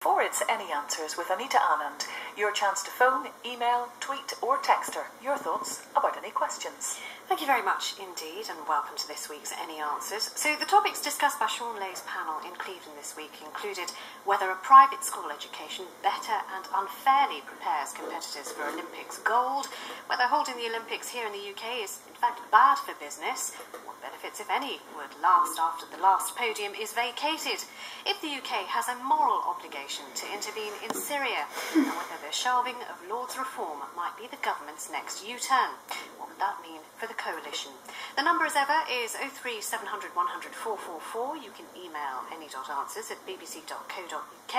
4. It's Any Answers with Anita Anand. Your chance to phone, email, tweet or text her your thoughts about any questions. Thank you very much indeed, and welcome to this week's Any Answers. So the topics discussed by Sean Lay's panel in Cleveland this week included whether a private school education better and unfairly prepares competitors for Olympics gold, whether holding the Olympics here in the UK is in fact bad for business, what benefits, if any, would last after the last podium is vacated, if the UK has a moral obligation to intervene in Syria, and whether the shelving of Lord's reform might be the government's next U-turn. What would that mean for the coalition? The number as ever is 03700 100 444. You can email any.answers@bbc.co.uk.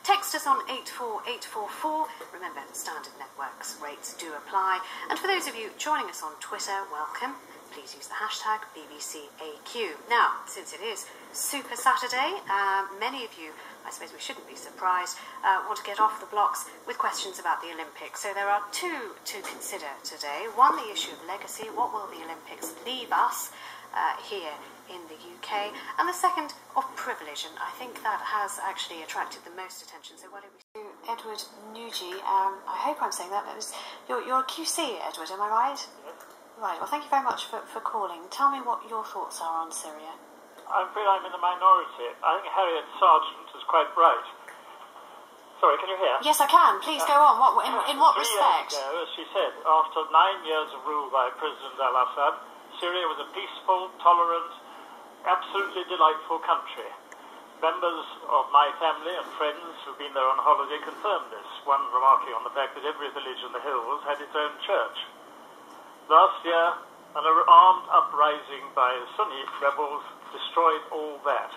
Text us on 84844. Remember, standard networks rates do apply. And for those of you joining us on Twitter, welcome. Please use the hashtag BBCAQ. Now, since it is Super Saturday, many of you, I suppose we shouldn't be surprised, want to get off the blocks with questions about the Olympics. So there are two to consider today. One, the issue of legacy. What will the Olympics leave us here in the UK? And the second, of privilege. And I think that has actually attracted the most attention. So why don't we do Edward Nugee? I hope I'm saying that. You're a QC, Edward, am I right? Right, well, thank you very much for calling. Tell me what your thoughts are on Syria. I'm afraid I'm in the minority. I think Harriet Sargent is quite bright. Sorry, can you hear? Yes, I can. Please go on. In what respect? 3 years ago, as she said, after 9 years of rule by President al-Assad, Syria was a peaceful, tolerant, absolutely delightful country. Members of my family and friends who've been there on holiday confirm this, one remarking on the fact that every village in the hills had its own church. Last year, an armed uprising by Sunni rebels destroyed all that.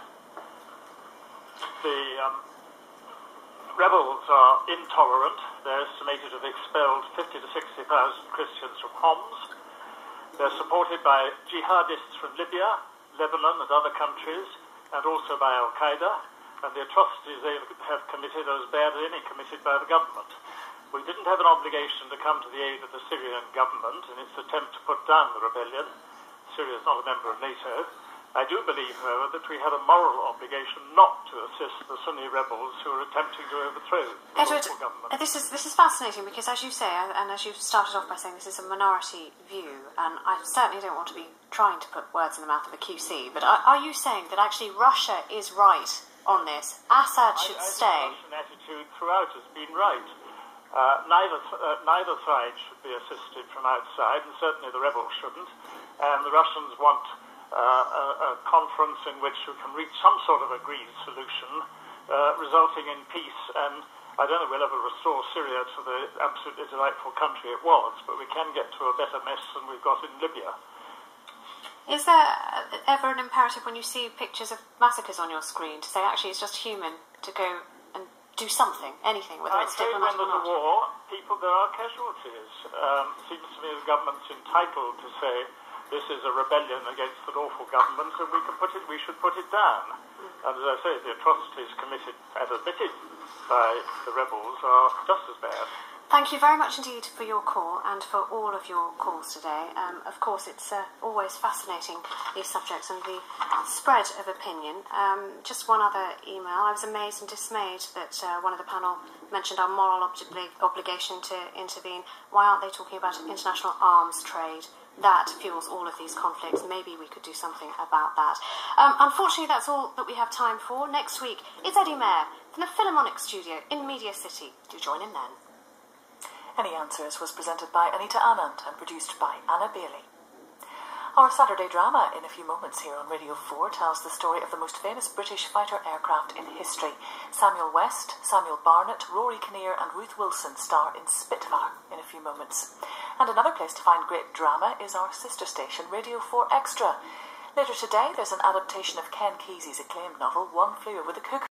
The rebels are intolerant. They're estimated to have expelled 50 to 60,000 Christians from Homs. They're supported by jihadists from Libya, Lebanon and other countries, and also by Al-Qaeda. And the atrocities they have committed are as bad as any committed by the government. We didn't have an obligation to come to the aid of the Syrian government in its attempt to put down the rebellion. Syria is not a member of NATO. I do believe, however, that we had a moral obligation not to assist the Sunni rebels who are attempting to overthrow the lawful government. This is fascinating because, as you say, and as you started off by saying, this is a minority view, and I certainly don't want to be trying to put words in the mouth of a QC, but are you saying that actually Russia is right on this? Assad should stay? I think the Russian attitude throughout has been right. Neither side should be assisted from outside, and certainly the rebels shouldn't. And the Russians want a conference in which we can reach some sort of agreed solution, resulting in peace. And I don't know if we'll ever restore Syria to the absolutely delightful country it was, but we can get to a better mess than we've got in Libya. Is there ever an imperative when you see pictures of massacres on your screen to say, actually, it's just human to go and do something, anything, whether it's diplomatic or not? When there's a war, there are casualties. It seems to me the government's entitled to say this is a rebellion against the lawful government, and we should put it down. And as I say, the atrocities committed and admitted by the rebels are just as bad. Thank you very much indeed for your call and for all of your calls today. Of course, it's always fascinating, these subjects and the spread of opinion. Just one other email. I was amazed and dismayed that one of the panel mentioned our moral obligation to intervene. Why aren't they talking about international arms trade? That fuels all of these conflicts. Maybe we could do something about that. Unfortunately, that's all that we have time for. Next week, it's Eddie Mair from the Philharmonic Studio in Media City. Do join in then. Any Answers was presented by Anita Anand and produced by Anna Bailey. Our Saturday drama in a few moments here on Radio 4 tells the story of the most famous British fighter aircraft in history. Samuel West, Samuel Barnett, Rory Kinnear and Ruth Wilson star in Spitfire in a few moments. And another place to find great drama is our sister station, Radio 4 Extra. Later today, there's an adaptation of Ken Kesey's acclaimed novel, One Flew Over the Cuckoo.